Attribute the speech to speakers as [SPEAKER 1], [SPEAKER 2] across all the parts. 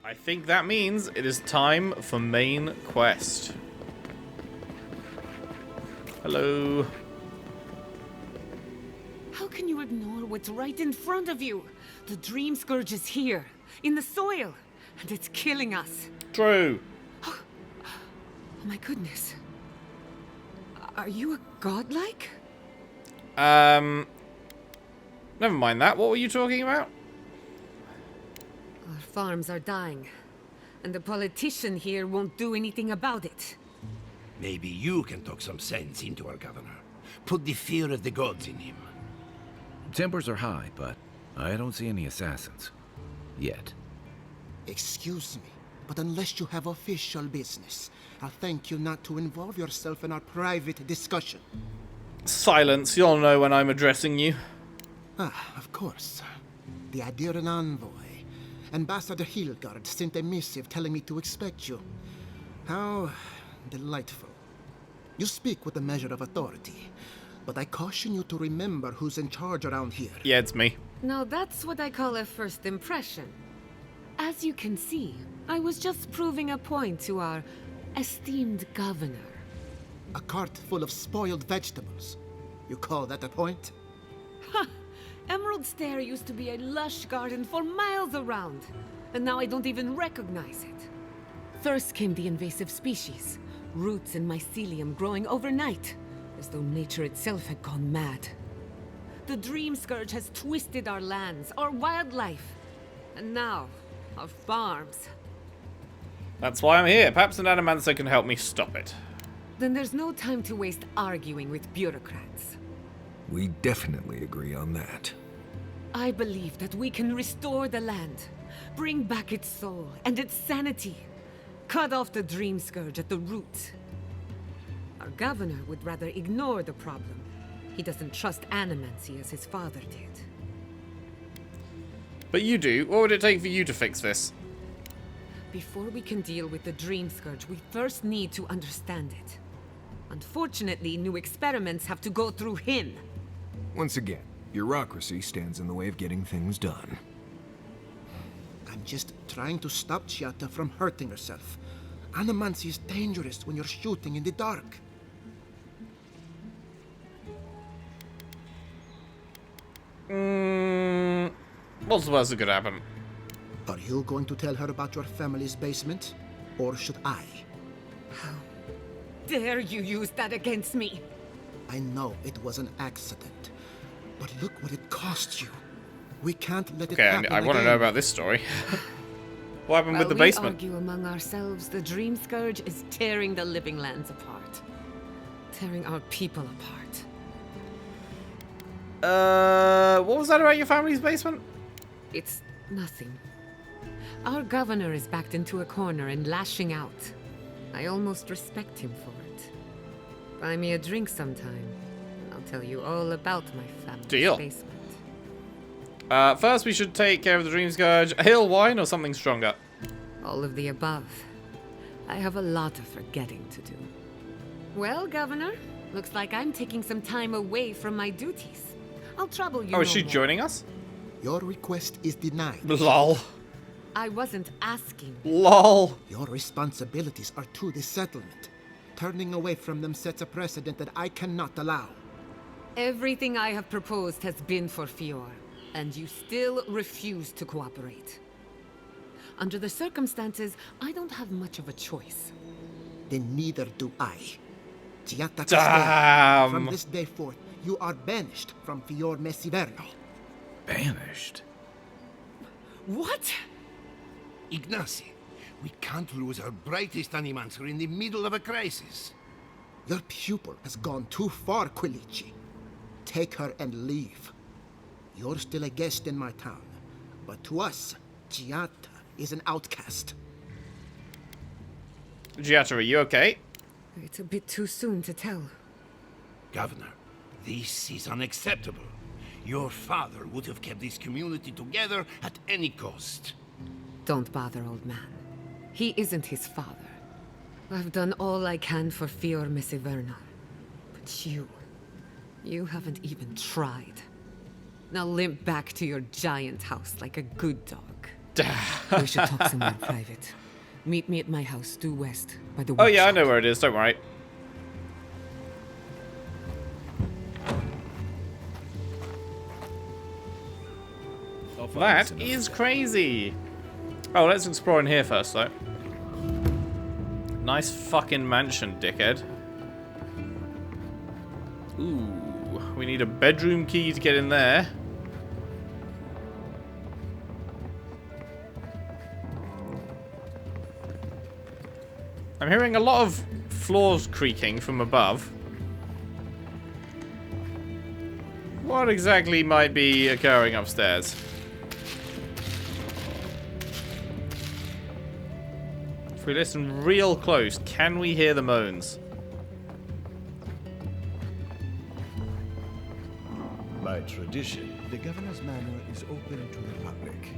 [SPEAKER 1] I think that means it is time for main quest. Hello.
[SPEAKER 2] How can you ignore what's right in front of you? The Dream Scourge is here, in the soil, and it's killing us.
[SPEAKER 1] True.
[SPEAKER 2] Oh my goodness. Are you a godlike?
[SPEAKER 1] Never mind that. What were you talking about?
[SPEAKER 2] Our farms are dying, and the politician here won't do anything about it.
[SPEAKER 3] Maybe you can talk some sense into our governor. Put the fear of the gods in him.
[SPEAKER 4] Tempers are high, but I don't see any assassins. Yet.
[SPEAKER 5] Excuse me, but unless you have official business, I'll thank you not to involve yourself in our private discussion.
[SPEAKER 1] Silence. You'll know when I'm addressing you.
[SPEAKER 5] Ah, of course. The Adiran envoy. Ambassador Hilgard sent a missive telling me to expect you. How delightful. You speak with a measure of authority, but I caution you to remember who's in charge around here.
[SPEAKER 1] Yeah, it's me.
[SPEAKER 2] Now that's what I call a first impression. As you can see, I was just proving a point to our esteemed governor.
[SPEAKER 5] A cart full of spoiled vegetables. You call that a point?
[SPEAKER 2] Ha! Emerald Stair used to be a lush garden for miles around, and now I don't even recognize it. First came the invasive species, roots and mycelium growing overnight, as though nature itself had gone mad. The Dream Scourge has twisted our lands, our wildlife, and now, our farms.
[SPEAKER 1] That's why I'm here. Perhaps an Animancer can help me stop it.
[SPEAKER 2] Then there's no time to waste arguing with bureaucrats.
[SPEAKER 6] We definitely agree on that.
[SPEAKER 2] I believe that we can restore the land, bring back its soul and its sanity, cut off the Dream Scourge at the root. Our governor would rather ignore the problem. He doesn't trust animancy as his father did.
[SPEAKER 1] But you do. What would it take for you to fix this?
[SPEAKER 2] Before we can deal with the Dream Scourge, we first need to understand it. Unfortunately, new experiments have to go through him.
[SPEAKER 6] Once again, bureaucracy stands in the way of getting things done.
[SPEAKER 5] I'm just trying to stop Giatta from hurting herself. Animancy is dangerous when you're shooting in the dark.
[SPEAKER 1] What's the worst that could happen?
[SPEAKER 5] Are you going to tell her about your family's basement? Or should I?
[SPEAKER 2] How dare you use that against me?
[SPEAKER 5] I know it was an accident. But look what it cost you. We can't let it happen
[SPEAKER 1] I want to know
[SPEAKER 5] again.
[SPEAKER 1] about this story. What happened
[SPEAKER 2] While
[SPEAKER 1] with the basement?
[SPEAKER 2] we argue among ourselves, the Dream Scourge is tearing the living lands apart. Tearing our people apart.
[SPEAKER 1] What was that about your family's basement?
[SPEAKER 2] It's nothing. Our governor is backed into a corner and lashing out. I almost respect him for it. Buy me a drink sometime. I'll tell you all about my family's
[SPEAKER 1] Deal.
[SPEAKER 2] basement.
[SPEAKER 1] First we should take care of the Dream Scourge. A hill wine or something stronger?
[SPEAKER 2] All of the above. I have a lot of forgetting to do. Well, Governor, looks like I'm taking some time away from my duties. I'll trouble you
[SPEAKER 1] Oh, is
[SPEAKER 2] no
[SPEAKER 1] she
[SPEAKER 2] more.
[SPEAKER 1] joining us?
[SPEAKER 5] Your request is denied.
[SPEAKER 1] Lol.
[SPEAKER 2] I wasn't asking.
[SPEAKER 1] Lol.
[SPEAKER 5] Your responsibilities are to the settlement. Turning away from them sets a precedent that I cannot allow.
[SPEAKER 2] Everything I have proposed has been for Fior, and you still refuse to cooperate. Under the circumstances, I don't have much of a choice.
[SPEAKER 5] Then neither do I. Giatta
[SPEAKER 1] Damn.
[SPEAKER 5] From this day forth, you are banished from Fior Messiverno.
[SPEAKER 4] Banished?
[SPEAKER 2] What?
[SPEAKER 3] Ignacy, we can't lose our brightest animancer in the middle of a crisis.
[SPEAKER 5] Your pupil has gone too far, Quilici. Take her and leave. You're still a guest in my town, but to us, Giatta is an outcast.
[SPEAKER 1] Giatta, are you okay?
[SPEAKER 2] It's a bit too soon to tell.
[SPEAKER 3] Governor, this is unacceptable. Your father would have kept this community together at any cost.
[SPEAKER 2] Don't bother, old man. He isn't his father. I've done all I can for Fior Messiverno. But you haven't even tried. Now limp back to your giant house like a good dog. We should talk somewhere private. Meet me at my house due west by the
[SPEAKER 1] Oh yeah, I
[SPEAKER 2] workshop.
[SPEAKER 1] know where it is, don't worry. That is crazy. Oh, let's explore in here first, though. Nice fucking mansion, dickhead. Ooh, we need a bedroom key to get in there. I'm hearing a lot of floors creaking from above. What exactly might be occurring upstairs? If we listen real close, can we hear the moans?
[SPEAKER 7] By tradition, the governor's manor is open to the public.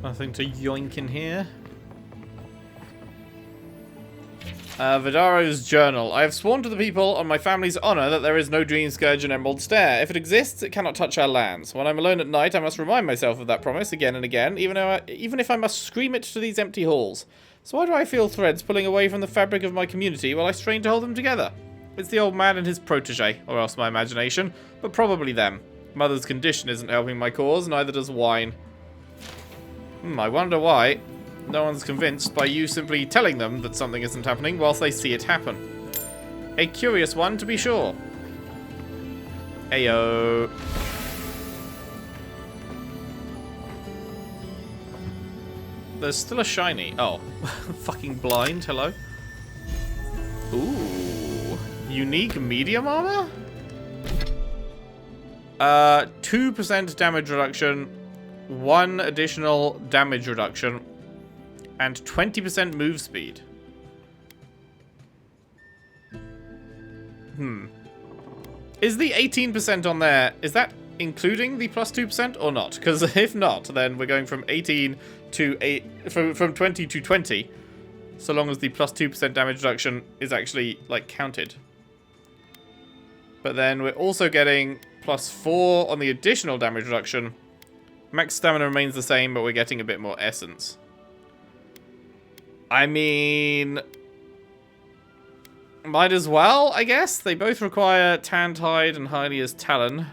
[SPEAKER 1] Nothing to yoink in here. Vidaro's journal. I have sworn to the people on my family's honor that there is no dream scourge in Emerald Stair. If it exists, it cannot touch our lands. When I'm alone at night, I must remind myself of that promise again and again, even if I must scream it to these empty halls. So why do I feel threads pulling away from the fabric of my community while I strain to hold them together? It's the old man and his protege, or else my imagination, but probably them. Mother's condition isn't helping my cause, neither does wine. I wonder why. No one's convinced by you simply telling them that something isn't happening whilst they see it happen. A curious one, to be sure. Ayo. There's still a shiny. Oh. Fucking blind, hello. Ooh. Unique medium armor? 2% damage reduction, 1 additional damage reduction, and 20% move speed. Is the 18% on there, is that including the plus 2% or not? Because if not, then we're going from 18 to 8, from 20 to 20, so long as the plus 2% damage reduction is actually, like, counted. But then we're also getting plus 4 on the additional damage reduction. Max stamina remains the same, but we're getting a bit more essence. I mean, might as well, I guess. They both require Tanned Hide and Hylia's Talon.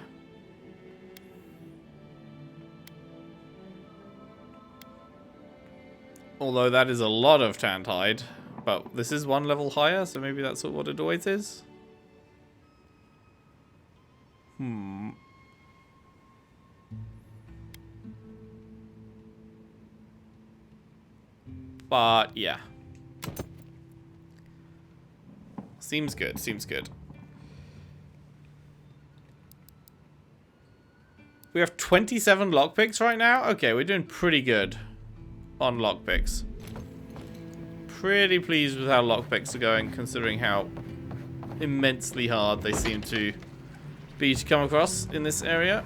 [SPEAKER 1] Although that is a lot of Tanned Hide. But this is 1 level higher, so maybe that's what it always is. But, yeah. Seems good, seems good. We have 27 lockpicks right now? Okay, we're doing pretty good on lockpicks. Pretty pleased with how lockpicks are going, considering how immensely hard they seem to be to come across in this area.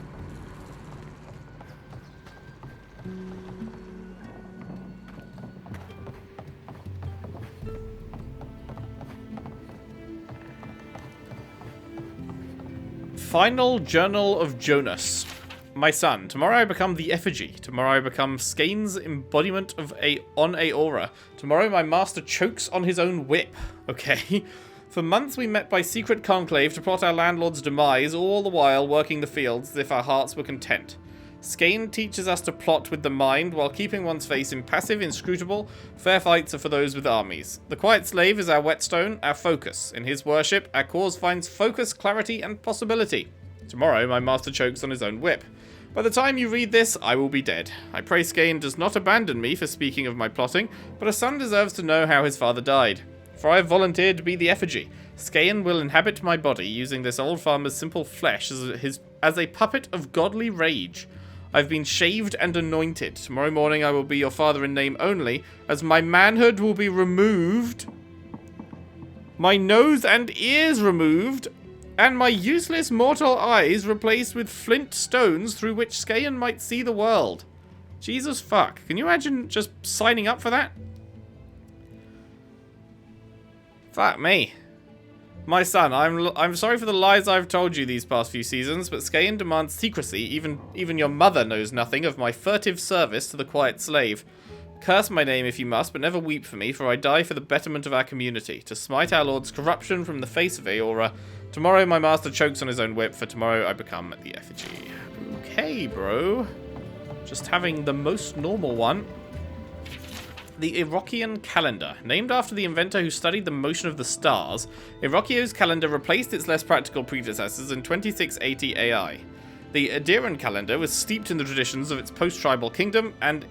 [SPEAKER 1] Final Journal of Jonas. My son, tomorrow I become the effigy. Tomorrow I become Skane's embodiment of on Eora. Tomorrow my master chokes on his own whip. Okay. For months we met by secret conclave to plot our landlord's demise, all the while working the fields as if our hearts were content. Skane teaches us to plot with the mind while keeping one's face impassive, inscrutable. Fair fights are for those with armies. The quiet slave is our whetstone, our focus. In his worship, our cause finds focus, clarity, and possibility. Tomorrow, my master chokes on his own whip. By the time you read this, I will be dead. I pray Skane does not abandon me for speaking of my plotting, but a son deserves to know how his father died. For I have volunteered to be the effigy. Skane will inhabit my body, using this old farmer's simple flesh as a puppet of godly rage. I've been shaved and anointed. Tomorrow morning I will be your father in name only, as my manhood will be removed, my nose and ears removed, and my useless mortal eyes replaced with flint stones through which Skane might see the world. Jesus fuck. Can you imagine just signing up for that? Fuck me. My son, I'm sorry for the lies I've told you these past few seasons, but Skain demands secrecy. Even your mother knows nothing of my furtive service to the quiet slave. Curse my name if you must, but never weep for me, for I die for the betterment of our community, to smite our lord's corruption from the face of Eora. Tomorrow my master chokes on his own whip, for tomorrow I become the effigy. Okay, bro. Just having the most normal one. The Iraqian calendar. Named after the inventor who studied the motion of the stars, Iraqio's calendar replaced its less practical predecessors in 2680 AI. The Adiran calendar was steeped in the traditions of its post-tribal kingdom and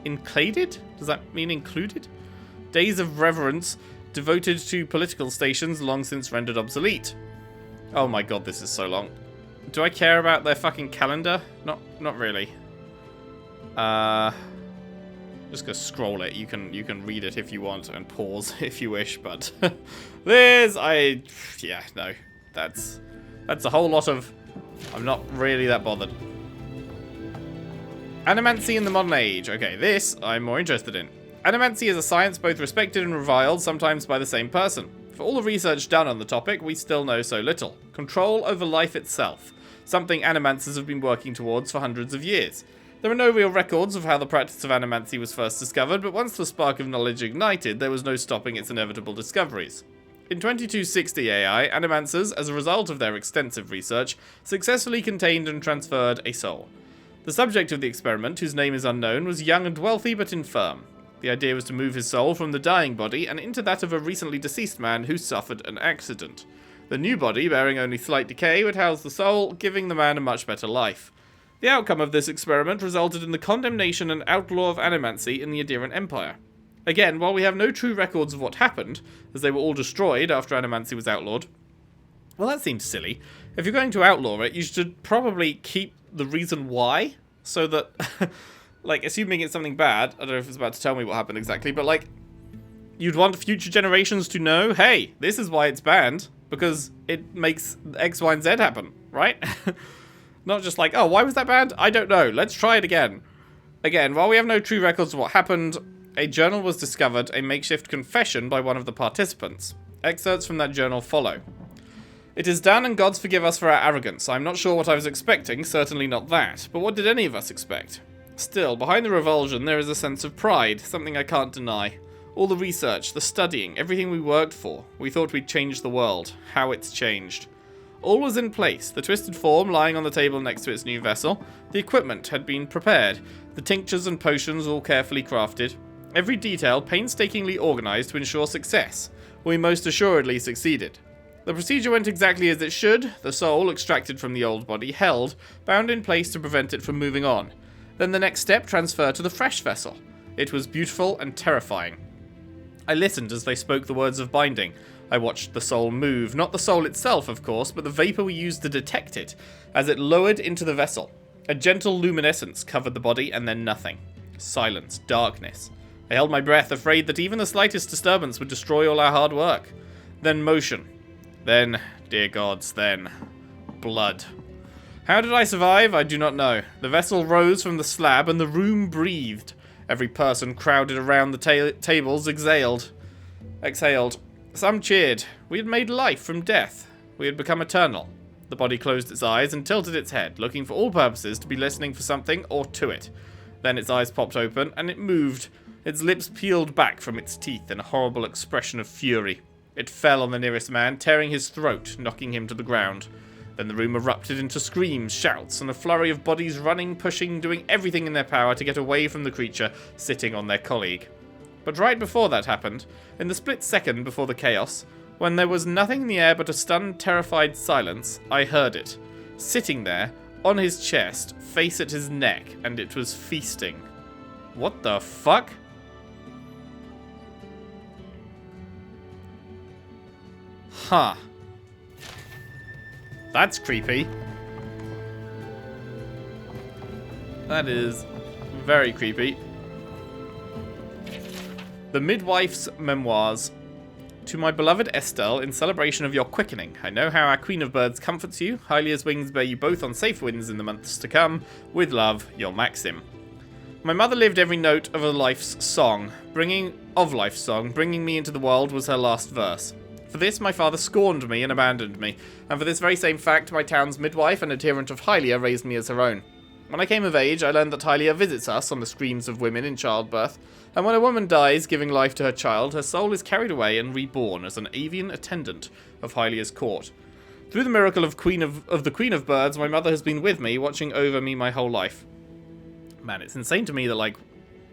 [SPEAKER 1] incladed? Does that mean included? Days of reverence devoted to political stations long since rendered obsolete. Oh my god, this is so long. Do I care about their fucking calendar? Not really. Just gonna scroll it. You can read it if you want and pause if you wish, but yeah, no. That's a whole lot of I'm not really that bothered. Animancy in the modern age. Okay, this I'm more interested in. Animancy is a science both respected and reviled, sometimes by the same person. For all the research done on the topic, we still know so little. Control over life itself. Something animancers have been working towards for hundreds of years. There are no real records of how the practice of animancy was first discovered, but once the spark of knowledge ignited, there was no stopping its inevitable discoveries. In 2260 AI, animancers, as a result of their extensive research, successfully contained and transferred a soul. The subject of the experiment, whose name is unknown, was young and wealthy but infirm. The idea was to move his soul from the dying body and into that of a recently deceased man who suffered an accident. The new body, bearing only slight decay, would house the soul, giving the man a much better life. The outcome of this experiment resulted in the condemnation and outlaw of animancy in the Adiran Empire. Again, while we have no true records of what happened, as they were all destroyed after animancy was outlawed, well, that seems silly. If you're going to outlaw it, you should probably keep the reason why, so that, like, assuming it's something bad, I don't know if it's about to tell me what happened exactly, but, like, you'd want future generations to know, hey, this is why it's banned, because it makes X, Y, and Z happen, right? Not just like, oh, why was that banned? I don't know. Let's try it again. Again, while we have no true records of what happened, a journal was discovered, a makeshift confession by one of the participants. Excerpts from that journal follow. It is done, and gods forgive us for our arrogance. I'm not sure what I was expecting, certainly not that. But what did any of us expect? Still, behind the revulsion, there is a sense of pride, something I can't deny. All the research, the studying, everything we worked for. We thought we'd change the world. How it's changed. All was in place, the twisted form lying on the table next to its new vessel. The equipment had been prepared, the tinctures and potions all carefully crafted. Every detail painstakingly organised to ensure success. We most assuredly succeeded. The procedure went exactly as it should, the soul, extracted from the old body, held, bound in place to prevent it from moving on. Then the next step, transfer to the fresh vessel. It was beautiful and terrifying. I listened as they spoke the words of binding. I watched the soul move, not the soul itself, of course, but the vapour we used to detect it, as it lowered into the vessel. A gentle luminescence covered the body, and then nothing. Silence, darkness. I held my breath, afraid that even the slightest disturbance would destroy all our hard work. Then motion. Then, dear gods, then blood. How did I survive? I do not know. The vessel rose from the slab, and the room breathed. Every person crowded around the tables exhaled. Some cheered. We had made life from death. We had become eternal. The body closed its eyes and tilted its head, looking for all purposes to be listening for something or to it. Then its eyes popped open, and it moved. Its lips peeled back from its teeth in a horrible expression of fury. It fell on the nearest man, tearing his throat, knocking him to the ground. Then the room erupted into screams, shouts, and a flurry of bodies running, pushing, doing everything in their power to get away from the creature sitting on their colleague. But right before that happened, in the split second before the chaos, when there was nothing in the air but a stunned, terrified silence, I heard it. Sitting there, on his chest, face at his neck, and it was feasting. What the fuck? Huh. That's creepy. That is very creepy. The Midwife's Memoirs. To my beloved Estelle, in celebration of your quickening, I know how our Queen of Birds comforts you. Hylia's wings bear you both on safe winds in the months to come. With love, your Maxim. My mother lived every note of life's song. Bringing me into the world was her last verse. For this, my father scorned me and abandoned me, and for this very same fact, my town's midwife and adherent of Hylia raised me as her own. When I came of age, I learned that Hylia visits us on the screams of women in childbirth, and when a woman dies giving life to her child, her soul is carried away and reborn as an avian attendant of Hylia's court. Through the miracle of the Queen of Birds, my mother has been with me, watching over me my whole life. Man, it's insane to me that, like,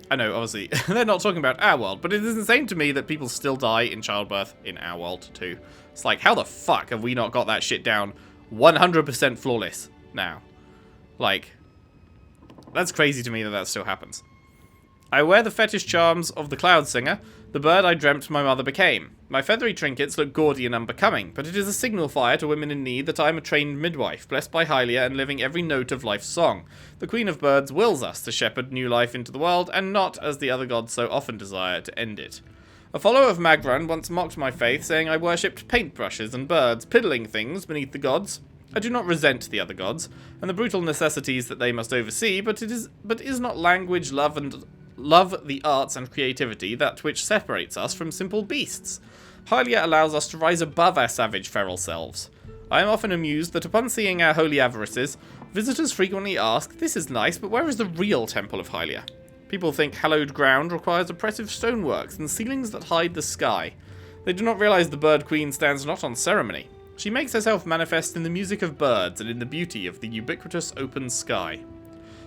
[SPEAKER 1] I know, obviously, they're not talking about our world, but it is insane to me that people still die in childbirth in our world, too. It's like, how the fuck have we not got that shit down 100% flawless now? Like, that's crazy to me that that still happens. I wear the fetish charms of the Cloud Singer, the bird I dreamt my mother became. My feathery trinkets look gaudy and unbecoming, but it is a signal fire to women in need that I am a trained midwife, blessed by Hylia and living every note of life's song. The Queen of Birds wills us to shepherd new life into the world, and not, as the other gods so often desire, to end it. A follower of Magran once mocked my faith, saying I worshipped paintbrushes and birds, piddling things beneath the gods. I do not resent the other gods, and the brutal necessities that they must oversee, but is not language, love the arts and creativity that which separates us from simple beasts. Hylia allows us to rise above our savage feral selves. I am often amused that upon seeing our holy avarices, visitors frequently ask, "This is nice, but where is the real temple of Hylia?" People think hallowed ground requires oppressive stoneworks and ceilings that hide the sky. They do not realize the Bird Queen stands not on ceremony. She makes herself manifest in the music of birds and in the beauty of the ubiquitous open sky.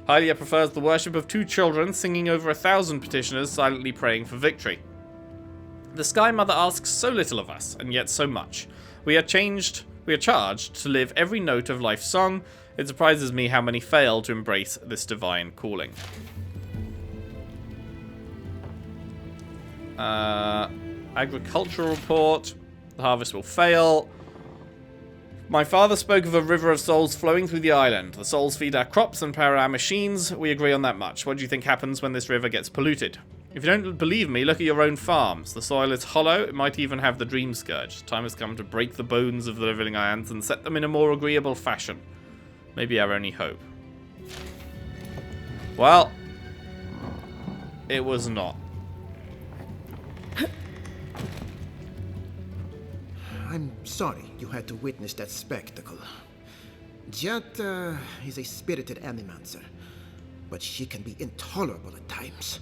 [SPEAKER 1] Hylia prefers the worship of 2 children singing over 1,000 petitioners silently praying for victory. The Sky Mother asks so little of us, and yet so much. We are charged to live every note of life's song. It surprises me how many fail to embrace this divine calling. Agricultural report. The harvest will fail. My father spoke of a river of souls flowing through the island. The souls feed our crops and power our machines. We agree on that much. What do you think happens when this river gets polluted? If you don't believe me, look at your own farms. The soil is hollow. It might even have the dream scourge. Time has come to break the bones of the living lands and set them in a more agreeable fashion. Maybe our only hope. Well, it was not.
[SPEAKER 5] I'm sorry you had to witness that spectacle. Giatta is a spirited animancer, but she can be intolerable at times.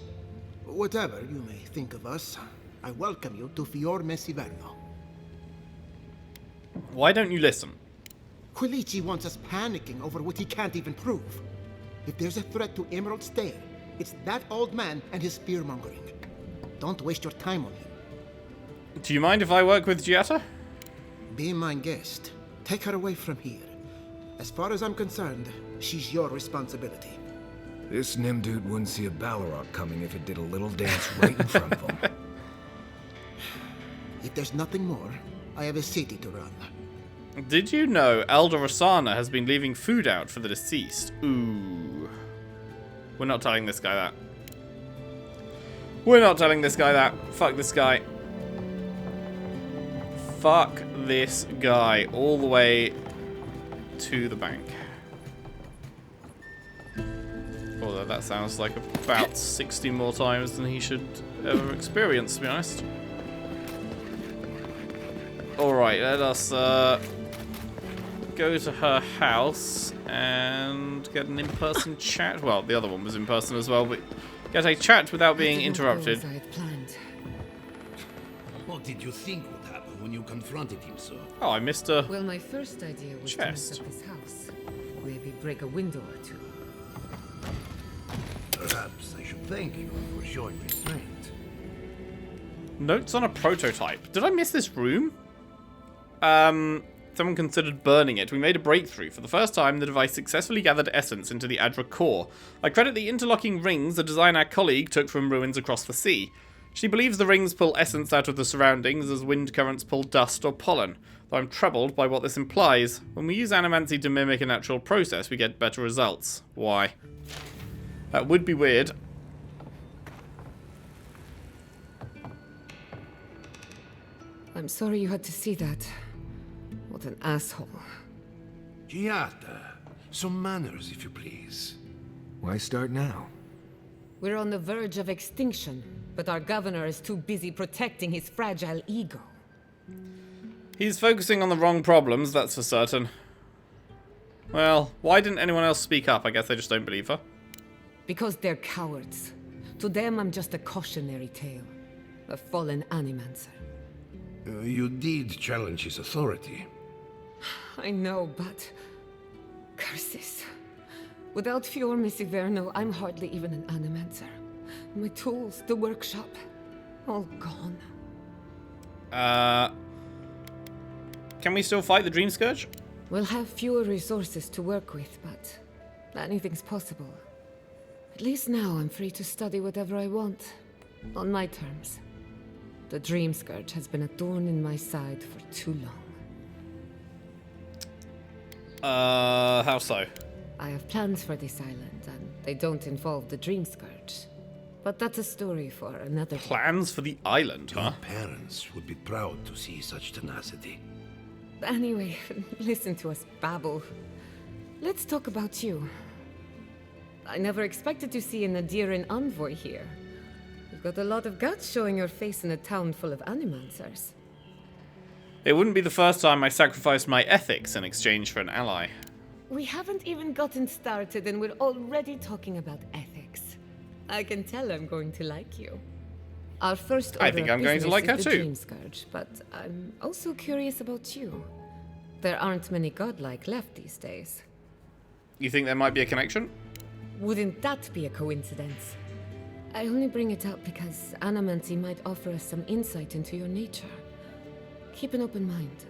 [SPEAKER 5] Whatever you may think of us, I welcome you to Fiorme Siverno.
[SPEAKER 1] Why don't you listen?
[SPEAKER 5] Quilici wants us panicking over what he can't even prove. If there's a threat to Emerald Stair, it's that old man and his fear-mongering. Don't waste your time on him.
[SPEAKER 1] Do you mind if I work with Giatta?
[SPEAKER 5] Be my guest. Take her away from here. As far as I'm concerned, she's your responsibility.
[SPEAKER 6] This Nimdude wouldn't see a Balrog coming if it did a little dance right in front of him.
[SPEAKER 5] If there's nothing more, I have a city to run.
[SPEAKER 1] Did you know Elder Rosanna has been leaving food out for the deceased? Ooh. We're not telling this guy that. We're not telling this guy that. Fuck this guy. Fuck this guy all the way to the bank. Although that sounds like about 60 more times than he should ever experience, to be honest. Alright, let us go to her house and get an in-person chat. Well, the other one was in person as well, but get a chat without being interrupted.
[SPEAKER 2] I had planned.
[SPEAKER 3] What did you think would happen when you confronted him, sir?
[SPEAKER 1] Oh, I missed a
[SPEAKER 2] Well, my first idea was to mess
[SPEAKER 1] chest.
[SPEAKER 2] up his house. Maybe break a window or two.
[SPEAKER 3] Perhaps I should thank you for showing restraint.
[SPEAKER 1] Notes on a prototype. Did I miss this room? Someone considered burning it. We made a breakthrough. For the first time, the device successfully gathered essence into the Adra core. I credit the interlocking rings, a design our colleague took from ruins across the sea. She believes the rings pull essence out of the surroundings as wind currents pull dust or pollen, though I'm troubled by what this implies. When we use animancy to mimic a natural process, we get better results. Why? That would be weird.
[SPEAKER 2] I'm sorry you had to see that. What an asshole.
[SPEAKER 3] Giatta, some manners, if you please.
[SPEAKER 6] Why start now?
[SPEAKER 2] We're on the verge of extinction, but our governor is too busy protecting his fragile ego.
[SPEAKER 1] He's focusing on the wrong problems, that's for certain. Well, why didn't anyone else speak up? I guess they just don't believe her.
[SPEAKER 2] Because they're cowards. To them, I'm just a cautionary tale. A fallen animancer.
[SPEAKER 3] You did challenge his authority.
[SPEAKER 2] I know, but... curses. Without Fior Missiverno, I'm hardly even an animancer. My tools, the workshop, all gone.
[SPEAKER 1] Can we still fight the Dream Scourge?
[SPEAKER 2] We'll have fewer resources to work with, but anything's possible. At least now I'm free to study whatever I want. On my terms. The Dream Scourge has been a thorn in my side for too long.
[SPEAKER 1] How so?
[SPEAKER 2] I have plans for this island, and they don't involve the Dream Scourge. But that's a story for another day.
[SPEAKER 1] Plans for the island, huh?
[SPEAKER 3] Your parents would be proud to see such tenacity.
[SPEAKER 2] Anyway, listen to us babble. Let's talk about you. I never expected to see an Adiran envoy here. You've got a lot of guts showing your face in a town full of animancers.
[SPEAKER 1] It wouldn't be the first time I sacrificed my ethics in exchange for an ally.
[SPEAKER 2] We haven't even gotten started and we're already talking about ethics. I can tell I'm going to like you. Our first order
[SPEAKER 1] I think
[SPEAKER 2] of
[SPEAKER 1] I'm going to
[SPEAKER 2] business
[SPEAKER 1] like her
[SPEAKER 2] is the
[SPEAKER 1] too.
[SPEAKER 2] Dream Scourge, but I'm also curious about you. There aren't many godlike left these days.
[SPEAKER 1] You think there might be a connection?
[SPEAKER 2] Wouldn't that be a coincidence? I only bring it up because Animancy might offer us some insight into your nature. Keep an open mind.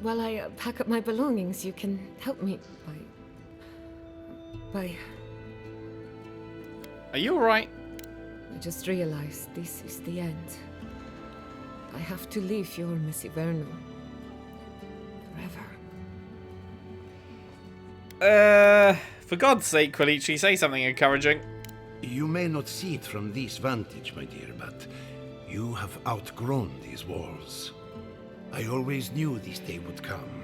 [SPEAKER 2] While I pack up my belongings, you can help me by...
[SPEAKER 1] Are you alright?
[SPEAKER 2] I just realized this is the end. I have to leave your Missiverno. Forever.
[SPEAKER 1] For God's sake, Quilici, say something encouraging.
[SPEAKER 3] You may not see it from this vantage, my dear, but you have outgrown these walls. I always knew this day would come,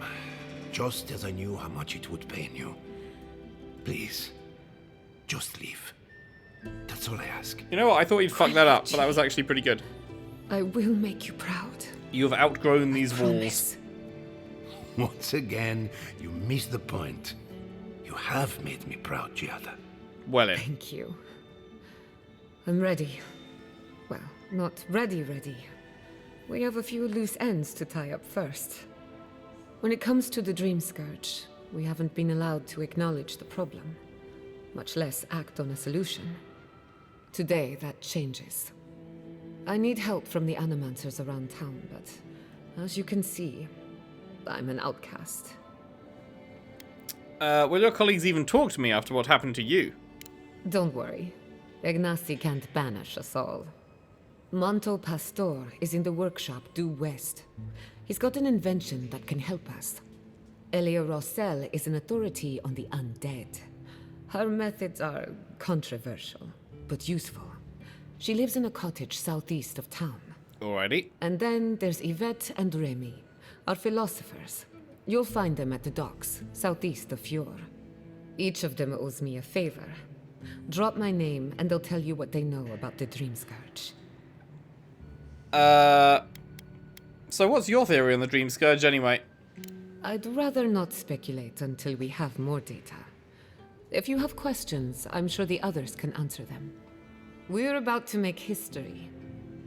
[SPEAKER 3] just as I knew how much it would pain you. Please, just leave. That's all I ask.
[SPEAKER 1] You know what? I thought he'd fuck that up, but that was actually pretty good.
[SPEAKER 2] I will make you proud.
[SPEAKER 1] You have outgrown these walls.
[SPEAKER 2] Promise.
[SPEAKER 3] Once again, you missed the point. You have made me proud, Giatta.
[SPEAKER 1] Well in.
[SPEAKER 2] Thank you. I'm ready. Well, not ready. We have a few loose ends to tie up first. When it comes to the Dream Scourge, we haven't been allowed to acknowledge the problem, much less act on a solution. Today, that changes. I need help from the animancers around town, but as you can see, I'm an outcast.
[SPEAKER 1] Will your colleagues even talk to me after what happened to you?
[SPEAKER 2] Don't worry. Ignacy can't banish us all. Manto Pastor is in the workshop due west. He's got an invention that can help us. Elia Rossell is an authority on the undead. Her methods are controversial, but useful. She lives in a cottage southeast of town.
[SPEAKER 1] Alrighty.
[SPEAKER 2] And then there's Yvette and Remy, our philosophers. You'll find them at the docks, southeast of Fior. Each of them owes me a favor. Drop my name and they'll tell you what they know about the Dream Scourge.
[SPEAKER 1] So what's your theory on the Dream Scourge anyway?
[SPEAKER 2] I'd rather not speculate until we have more data. If you have questions, I'm sure the others can answer them. We're about to make history.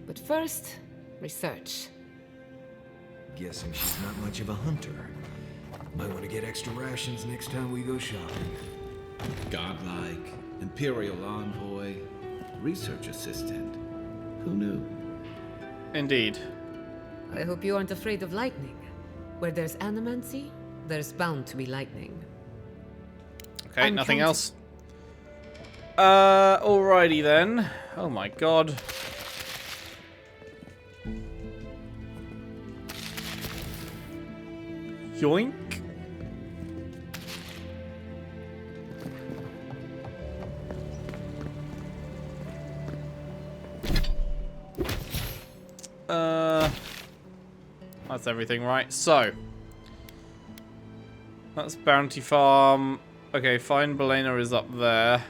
[SPEAKER 2] But first, research.
[SPEAKER 6] Guessing she's not much of a hunter. Might want to get extra rations next time we go shopping.
[SPEAKER 8] Godlike, Imperial Envoy, Research Assistant. Who knew?
[SPEAKER 1] Indeed.
[SPEAKER 2] I hope you aren't afraid of lightning. Where there's animancy, there's bound to be lightning.
[SPEAKER 1] Okay,
[SPEAKER 2] I'm
[SPEAKER 1] nothing
[SPEAKER 2] counting.
[SPEAKER 1] else. Alrighty then. Oh my god. Yoink. That's everything, right? So, that's Bounty Farm. Okay, Fine Belena is up there.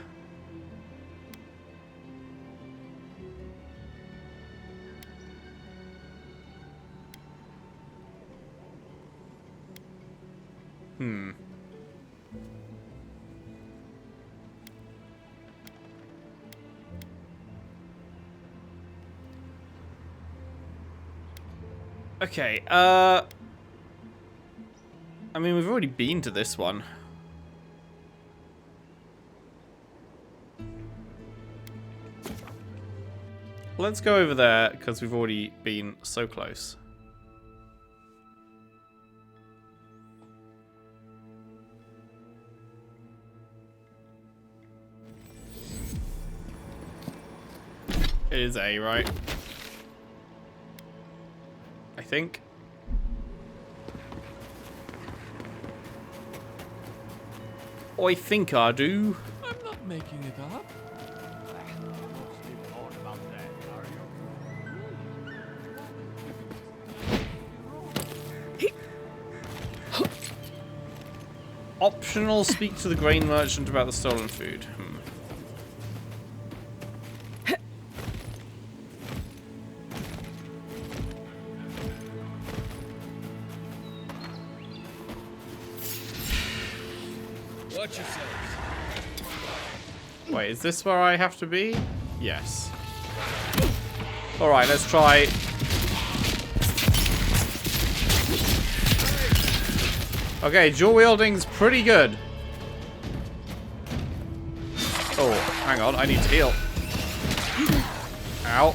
[SPEAKER 1] Okay, I mean, we've already been to this one. Let's go over there, because we've already been so close. It is A, right? I think. I think I do.
[SPEAKER 9] I'm not making it up.
[SPEAKER 1] Optional, speak to the grain merchant about the stolen food.
[SPEAKER 9] Watch yourselves.
[SPEAKER 1] Wait, is this where I have to be? Yes. Alright, let's try. Okay, dual-wielding's pretty good. Oh, hang on, I need to heal. Ow.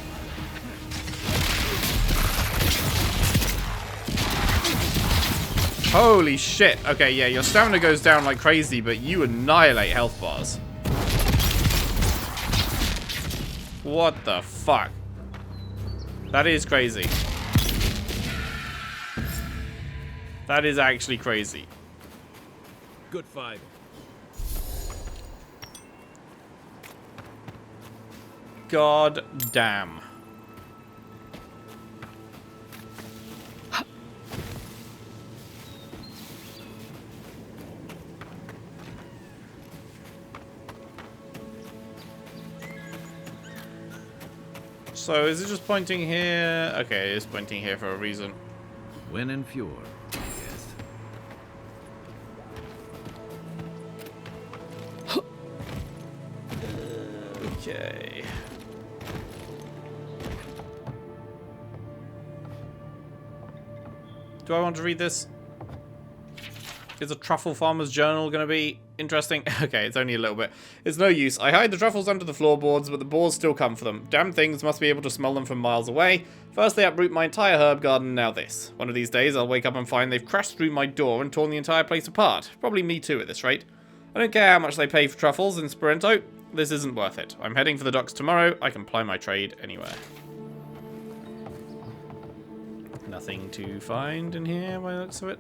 [SPEAKER 1] Holy shit. Okay, yeah, your stamina goes down like crazy, but you annihilate health bars. What the fuck? That is crazy. That is actually crazy.
[SPEAKER 4] Good fight.
[SPEAKER 1] God damn. So is it just pointing here? Okay, it's pointing here for a reason.
[SPEAKER 4] Win and Fjord, yes.
[SPEAKER 1] Okay. Do I want to read this? Is a truffle farmer's journal going to be interesting? Okay, it's only a little bit. It's no use. I hide the truffles under the floorboards, but the boars still come for them. Damn things must be able to smell them from miles away. First they uproot my entire herb garden, now this. One of these days I'll wake up and find they've crashed through my door and torn the entire place apart. Probably me too at this rate. I don't care how much they pay for truffles in Esperanto. This isn't worth it. I'm heading for the docks tomorrow. I can ply my trade anywhere. Nothing to find in here by the looks of it.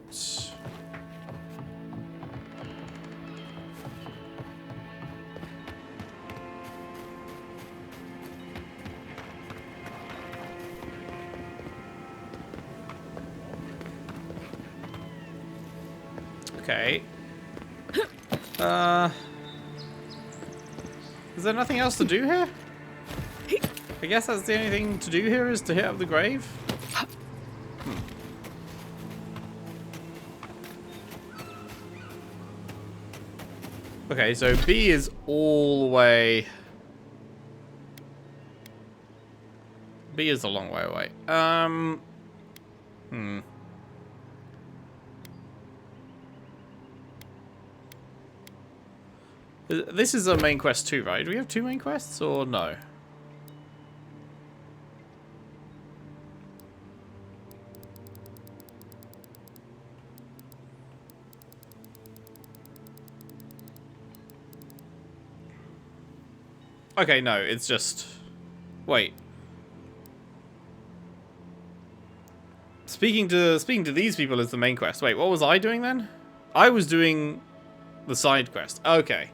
[SPEAKER 1] Okay. Is there nothing else to do here? I guess that's the only thing to do here is to hit up the grave. Okay, so B is all the way. B is a long way away. This is a main quest too, right? Do we have two main quests or no? Okay, no, it's just... Wait. Speaking to these people is the main quest. Wait, what was I doing then? I was doing the side quest. Okay.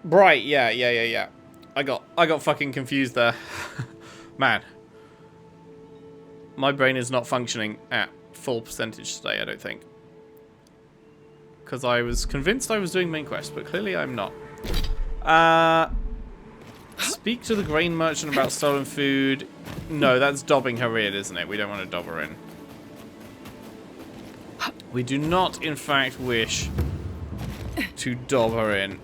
[SPEAKER 1] Right, yeah. I got fucking confused there. Man. My brain is not functioning at full percentage today, I don't think. Because I was convinced I was doing main quest, but clearly I'm not. Speak to the grain merchant about stolen food. No, that's dobbing her in, isn't it? We don't want to dob her in. We do not, in fact, wish to dob her in.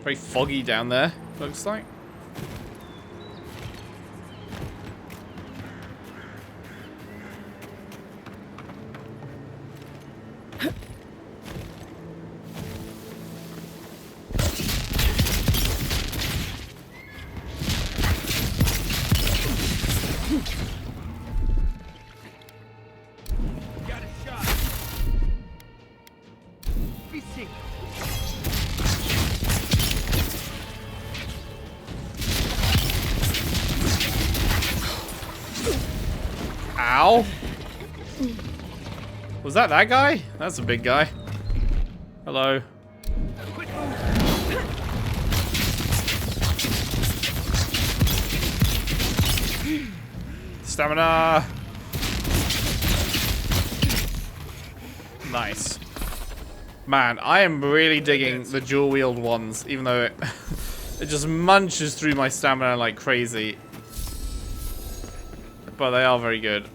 [SPEAKER 1] Very foggy down there, looks like. Ow. Was that guy? That's a big guy. Hello. Stamina. Nice. Man, I am really digging the dual wield ones, even though it, it just munches through my stamina like crazy. But they are very good.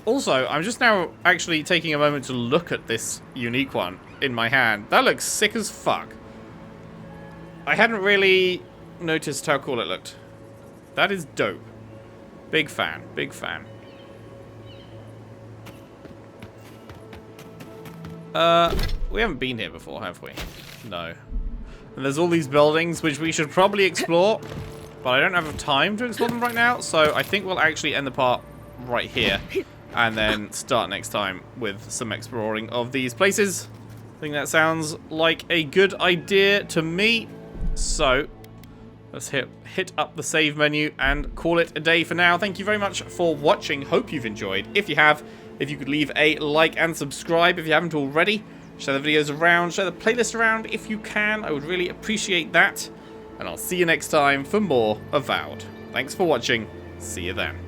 [SPEAKER 1] Also, I'm just now actually taking a moment to look at this unique one in my hand. That looks sick as fuck. I hadn't really noticed how cool it looked. That is dope. Big fan, big fan. We haven't been here before, have we? No. And there's all these buildings, which we should probably explore. But I don't have time to explore them right now, so I think we'll actually end the part right here. And then start next time with some exploring of these places. I think that sounds like a good idea to me. So, let's hit up the save menu and call it a day for now. Thank you very much for watching. Hope you've enjoyed. If you have, if you could leave a like and subscribe if you haven't already. Share the videos around, share the playlist around if you can. I would really appreciate that. And I'll see you next time for more Avowed. Thanks for watching. See you then.